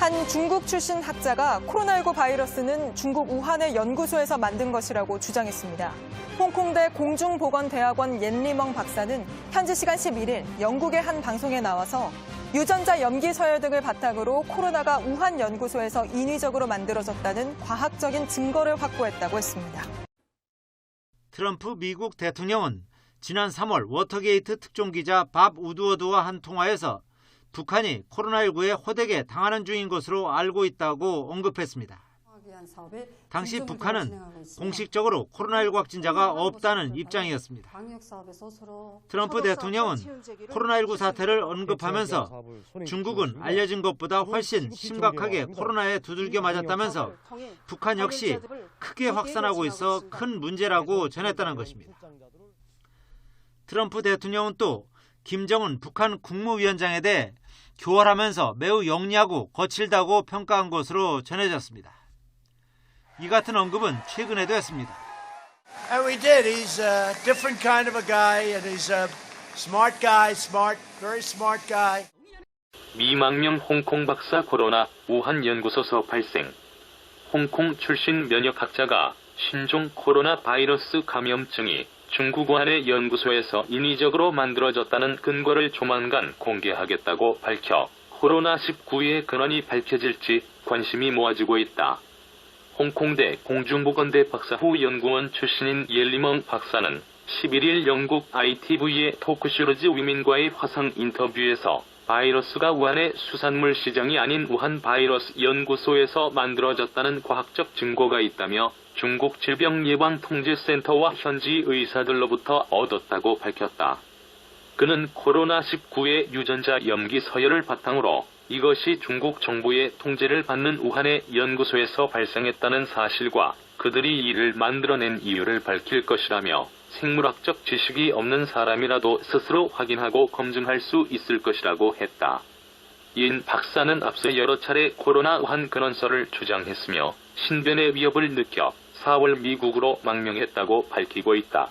한 중국 출신 학자가 코로나19 바이러스는 중국 우한의 연구소에서 만든 것이라고 주장했습니다. 홍콩대 공중보건대학원 옌리멍 박사는 현지 시간 11일 영국의 한 방송에 나와서 유전자 염기 서열 등을 바탕으로 코로나가 우한 연구소에서 인위적으로 만들어졌다는 과학적인 증거를 확보했다고 했습니다. 트럼프 미국 대통령은 지난 3월 워터게이트 특종기자 밥 우드워드와 한 통화에서 북한이 코로나19에 호되게 당하는 중인 것으로 알고 있다고 언급했습니다. 당시 북한은 공식적으로 코로나19 확진자가 없다는 입장이었습니다. 트럼프 대통령은 코로나19 사태를 언급하면서 중국은 알려진 것보다 훨씬 심각하게 코로나에 두들겨 맞았다면서 북한 역시 크게 확산하고 있어 큰 문제라고 전했다는 것입니다. 트럼프 대통령은 또 김정은 북한 국무위원장에 대해 교활하면서 매우 영리하고 거칠다고 평가한 것으로 전해졌습니다. 이 같은 언급은 최근에도 했습니다. And we did. He's a different kind of a guy, and he's a smart guy, very smart guy. 미망명 홍콩 박사 코로나 우한 연구소서 발생. 홍콩 출신 면역학자가 신종 코로나 바이러스 감염증이 중국 우한의 연구소에서 인위적으로 만들어졌다는 근거를 조만간 공개하겠다고 밝혀 코로나19의 근원이 밝혀질지 관심이 모아지고 있다. 홍콩대 공중보건대 박사후 연구원 출신인 옌리멍 박사는 11일 영국 ITV의 토크쇼즈 위민과의 화상 인터뷰에서 바이러스가 우한의 수산물 시장이 아닌 우한 바이러스 연구소에서 만들어졌다는 과학적 증거가 있다며 중국 질병예방통제센터와 현지 의사들로부터 얻었다고 밝혔다. 그는 코로나19의 유전자 염기 서열을 바탕으로 이것이 중국 정부의 통제를 받는 우한의 연구소에서 발생했다는 사실과 그들이 이를 만들어낸 이유를 밝힐 것이라며 생물학적 지식이 없는 사람이라도 스스로 확인하고 검증할 수 있을 것이라고 했다. 인 박사는 앞서 여러 차례 코로나 우한 근원설을 주장했으며 신변의 위협을 느껴 4월 미국으로 망명했다고 밝히고 있다.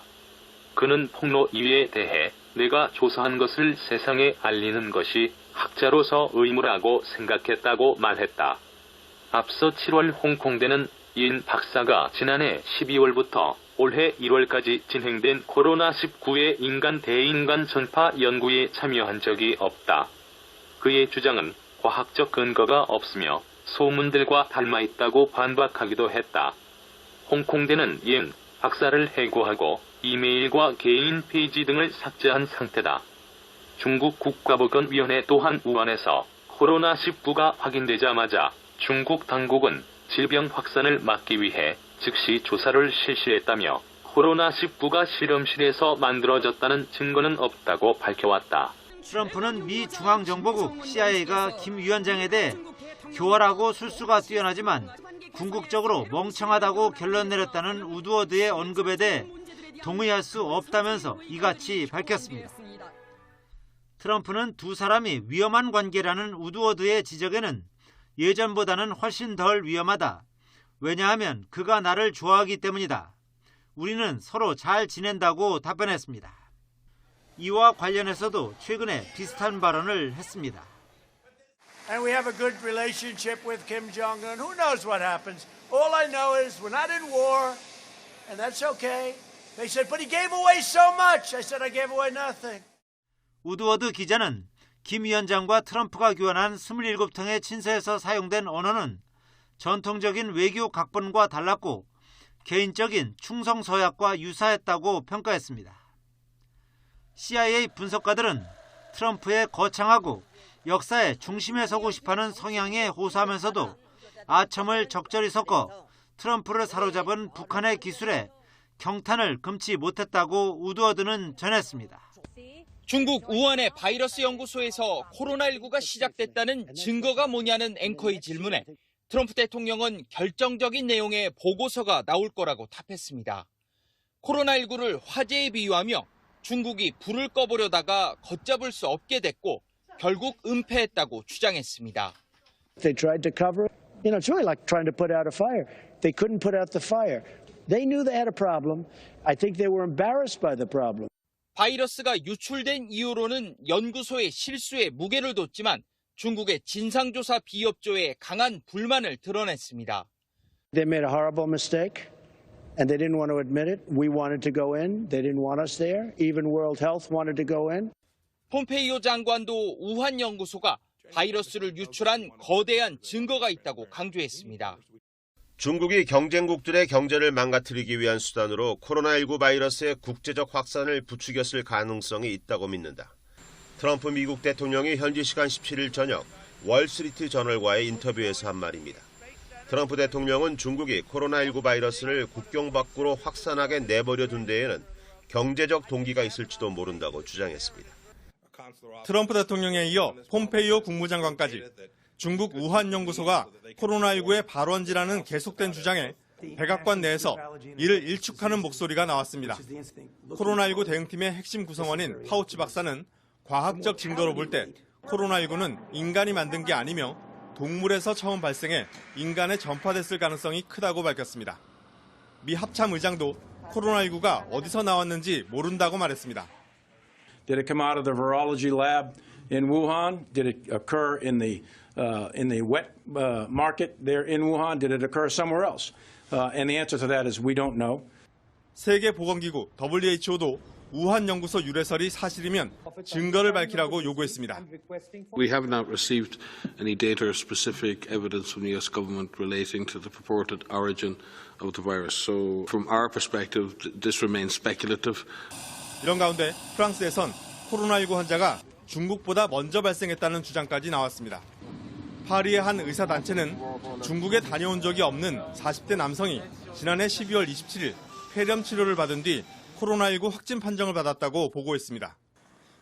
그는 폭로 이유에 대해 내가 조사한 것을 세상에 알리는 것이 학자로서 의무라고 생각했다고 말했다. 앞서 7월 홍콩대는 인 박사가 지난해 12월부터 올해 1월까지 진행된 코로나19의 인간 대인간 전파 연구에 참여한 적이 없다. 그의 주장은 과학적 근거가 없으며 소문들과 닮아있다고 반박하기도 했다. 홍콩대는 인 박사를 해고하고 이메일과 개인 페이지 등을 삭제한 상태다. 중국 국가보건위원회 또한 우한에서 코로나19가 확인되자마자 중국 당국은 질병 확산을 막기 위해 즉시 조사를 실시했다며 코로나19가 실험실에서 만들어졌다는 증거는 없다고 밝혀왔다. 트럼프는 미 중앙정보국 CIA가 김 위원장에 대해 교활하고 술수가 뛰어나지만 궁극적으로 멍청하다고 결론 내렸다는 우드워드의 언급에 대해 동의할 수 없다면서 이같이 밝혔습니다. 트럼프는 두 사람이 위험한 관계라는 우드워드의 지적에는 예전보다는 훨씬 덜 위험하다. 왜냐하면 그가 나를 좋아하기 때문이다. 우리는 서로 잘 지낸다고 답변했습니다. 이와 관련해서도 최근에 비슷한 발언을 했습니다. And we have a good relationship with Kim Jong-un. Who knows what happens? All I know is we're not in war, and that's okay. They said, but he gave away so much. I said, I gave away nothing. 우드워드 기자는 김 위원장과 트럼프가 교환한 27통의 친서에서 사용된 언어는 전통적인 외교 각본과 달랐고 개인적인 충성 서약과 유사했다고 평가했습니다. CIA 분석가들은 트럼프의 거창하고 역사의 중심에 서고 싶어하는 성향에 호소하면서도 아첨을 적절히 섞어 트럼프를 사로잡은 북한의 기술에 경탄을 금치 못했다고 우드워드는 전했습니다. 중국 우한의 바이러스 연구소에서 코로나19가 시작됐다는 증거가 뭐냐는 앵커의 질문에 트럼프 대통령은 결정적인 내용의 보고서가 나올 거라고 답했습니다. 코로나19를 화재에 비유하며 중국이 불을 꺼보려다가 걷잡을 수 없게 됐고 결국 은폐했다고 주장했습니다. They tried to cover it. It's really like trying to put out a fire. They couldn't put out the fire. They knew they had a problem. I think they were embarrassed by the problem. 바이러스가 유출된 이후로는 연구소의 실수에 무게를 뒀지만 중국의 진상조사 비협조에 강한 불만을 드러냈습니다. They made a horrible mistake, and they didn't want to admit it. We wanted to go in. They didn't want us there. Even World Health wanted to go in. 폼페이오 장관도 우한 연구소가 바이러스를 유출한 거대한 증거가 있다고 강조했습니다. 중국이 경쟁국들의 경제를 망가뜨리기 위한 수단으로 코로나19 바이러스의 국제적 확산을 부추겼을 가능성이 있다고 믿는다. 트럼프 미국 대통령이 현지 시간 17일 저녁 월스트리트 저널과의 인터뷰에서 한 말입니다. 트럼프 대통령은 중국이 코로나19 바이러스를 국경 밖으로 확산하게 내버려 둔 데에는 경제적 동기가 있을지도 모른다고 주장했습니다. 트럼프 대통령에 이어 폼페이오 국무장관까지 중국 우한 연구소가 코로나19의 발원지라는 계속된 주장에 백악관 내에서 이를 일축하는 목소리가 나왔습니다. 코로나19 대응팀의 핵심 구성원인 파우치 박사는 과학적 증거로 볼 때 코로나19는 인간이 만든 게 아니며 동물에서 처음 발생해 인간에 전파됐을 가능성이 크다고 밝혔습니다. 미 합참 의장도 코로나19가 어디서 나왔는지 모른다고 말했습니다. Did it come out of the virology lab in Wuhan? Did it occur in the wet market there in Wuhan? Did it occur somewhere else? And the answer to that is we don't know. 세계보건기구 WHO도 우한 연구소 유래설이 사실이면 증거를 밝히라고 요구했습니다. We have not received any data or specific evidence from the US government relating to the purported origin of the virus. So from our perspective, this remains speculative. 이런 가운데 프랑스에선 코로나19 환자가 중국보다 먼저 발생했다는 주장까지 나왔습니다. 파리의 한 의사단체는 중국에 다녀온 적이 없는 40대 남성이 지난해 12월 27일 폐렴 치료를 받은 뒤 코로나19 확진 판정을 받았다고 보고했습니다.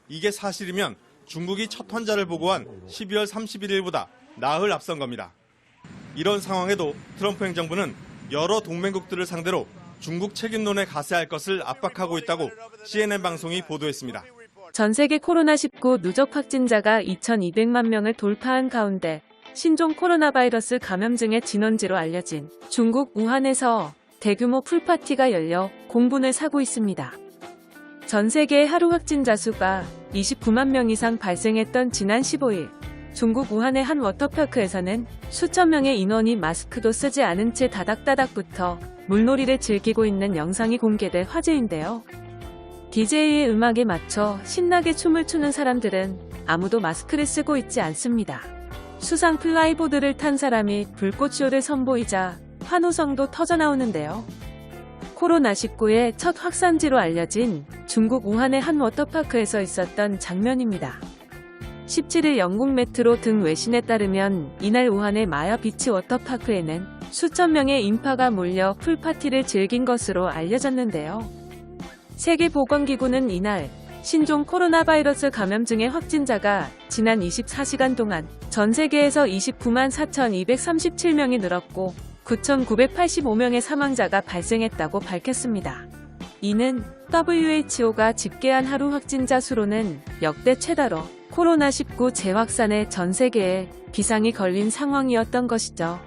이게 사실이면 중국이 첫 환자를 보고한 12월 31일보다 나흘 앞선 겁니다. 이런 상황에도 트럼프 행정부는 여러 동맹국들을 상대로 중국 책임론에 가세할 것을 압박하고 있다고 CNN 방송이 보도했습니다. 전 세계 코로나19 누적 확진자가 2,200만 명을 돌파한 가운데 신종 코로나 바이러스 감염증의 진원지로 알려진 중국 우한에서 대규모 풀파티가 열려 공분을 사고 있습니다. 전 세계의 하루 확진자 수가 29만 명 이상 발생했던 지난 15일 중국 우한의 한 워터파크에서는 수천 명의 인원이 마스크도 쓰지 않은 채 다닥다닥부터 물놀이를 즐기고 있는 영상이 공개돼 화제인데요. DJ의 음악에 맞춰 신나게 춤을 추는 사람들은 아무도 마스크를 쓰고 있지 않습니다. 수상 플라이보드를 탄 사람이 불꽃쇼를 선보이자 환호성도 터져나오는데요. 코로나19의 첫 확산지로 알려진 중국 우한의 한 워터파크에서 있었던 장면입니다. 17일 영국 메트로 등 외신에 따르면 이날 우한의 마야 비치 워터파크에는 수천 명의 인파가 몰려 풀파티를 즐긴 것으로 알려졌는데요. 세계보건기구는 이날 신종 코로나 바이러스 감염증의 확진자가 지난 24시간 동안 전 세계에서 29만 4,237명이 늘었고 9,985명의 사망자가 발생했다고 밝혔습니다. 이는 WHO가 집계한 하루 확진자 수로는 역대 최다로 코로나19 재확산에 전 세계에 비상이 걸린 상황이었던 것이죠.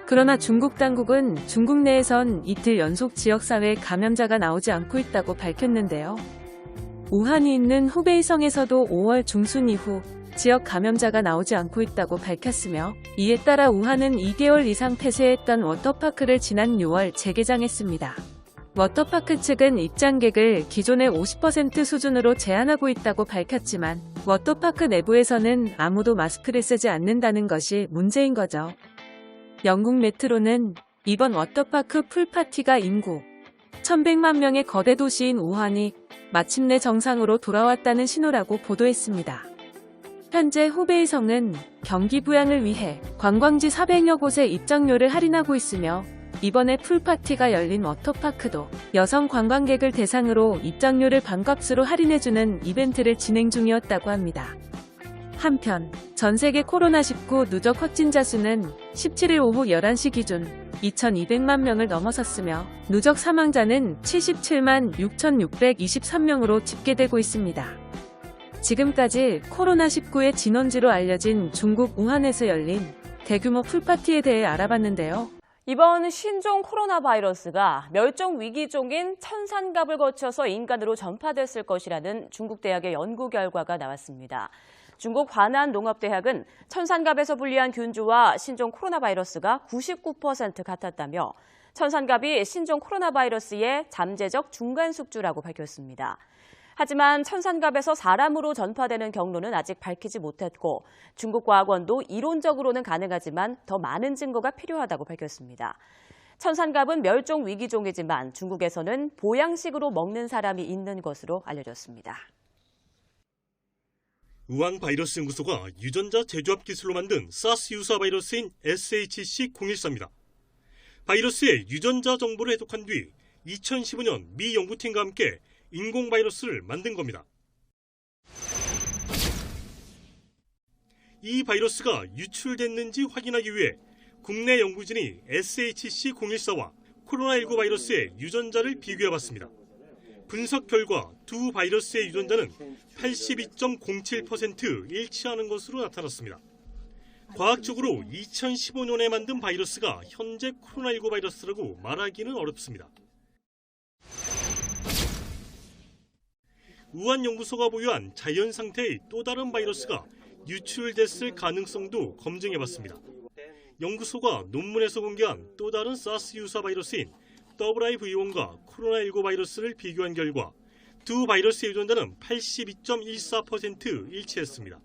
그러나 중국 당국은 중국 내에선 이틀 연속 지역사회 감염자가 나오지 않고 있다고 밝혔는데요. 우한이 있는 후베이성에서도 5월 중순 이후 지역 감염자가 나오지 않고 있다고 밝혔으며 이에 따라 우한은 2개월 이상 폐쇄했던 워터파크를 지난 6월 재개장했습니다. 워터파크 측은 입장객을 기존의 50% 수준으로 제한하고 있다고 밝혔지만 워터파크 내부에서는 아무도 마스크를 쓰지 않는다는 것이 문제인 거죠. 영국 메트로는 이번 워터파크 풀파티가 인구 1,100만 명의 거대 도시인 우한이 마침내 정상으로 돌아왔다는 신호라고 보도했습니다. 현재 후베이성은 경기 부양을 위해 관광지 400여 곳에 입장료를 할인하고 있으며 이번에 풀파티가 열린 워터파크도 여성 관광객을 대상으로 입장료를 반값으로 할인해주는 이벤트를 진행 중이었다고 합니다. 한편 전 세계 코로나19 누적 확진자 수는 17일 오후 11시 기준 2,200만 명을 넘어섰으며 누적 사망자는 77만 6,623명으로 집계되고 있습니다. 지금까지 코로나19의 진원지로 알려진 중국 우한에서 열린 대규모 풀파티에 대해 알아봤는데요. 이번 신종 코로나 바이러스가 멸종 위기종인 천산갑을 거쳐서 인간으로 전파됐을 것이라는 중국 대학의 연구 결과가 나왔습니다. 중국 화난농업대학은 천산갑에서 분리한 균주와 신종 코로나 바이러스가 99% 같았다며 천산갑이 신종 코로나 바이러스의 잠재적 중간 숙주라고 밝혔습니다. 하지만 천산갑에서 사람으로 전파되는 경로는 아직 밝히지 못했고 중국 과학원도 이론적으로는 가능하지만 더 많은 증거가 필요하다고 밝혔습니다. 천산갑은 멸종 위기종이지만 중국에서는 보양식으로 먹는 사람이 있는 것으로 알려졌습니다. 우한 바이러스 연구소가 유전자 재조합 기술로 만든 사스 유사 바이러스인 SHC-014입니다. 바이러스의 유전자 정보를 해독한 뒤 2015년 미 연구팀과 함께 인공 바이러스를 만든 겁니다. 이 바이러스가 유출됐는지 확인하기 위해 국내 연구진이 SHC-014와 코로나19 바이러스의 유전자를 비교해봤습니다. 분석 결과 두 바이러스의 유전자는 82.07% 일치하는 것으로 나타났습니다. 과학적으로 2015년에 만든 바이러스가 현재 코로나19 바이러스라고 말하기는 어렵습니다. 우한 연구소가 보유한 자연 상태의 또 다른 바이러스가 유출됐을 가능성도 검증해봤습니다. 연구소가 논문에서 공개한 또 다른 사스 유사 바이러스인 WIV1과 코로나19 바이러스를 비교한 결과 두 바이러스의 유전자는 82.14% 일치했습니다.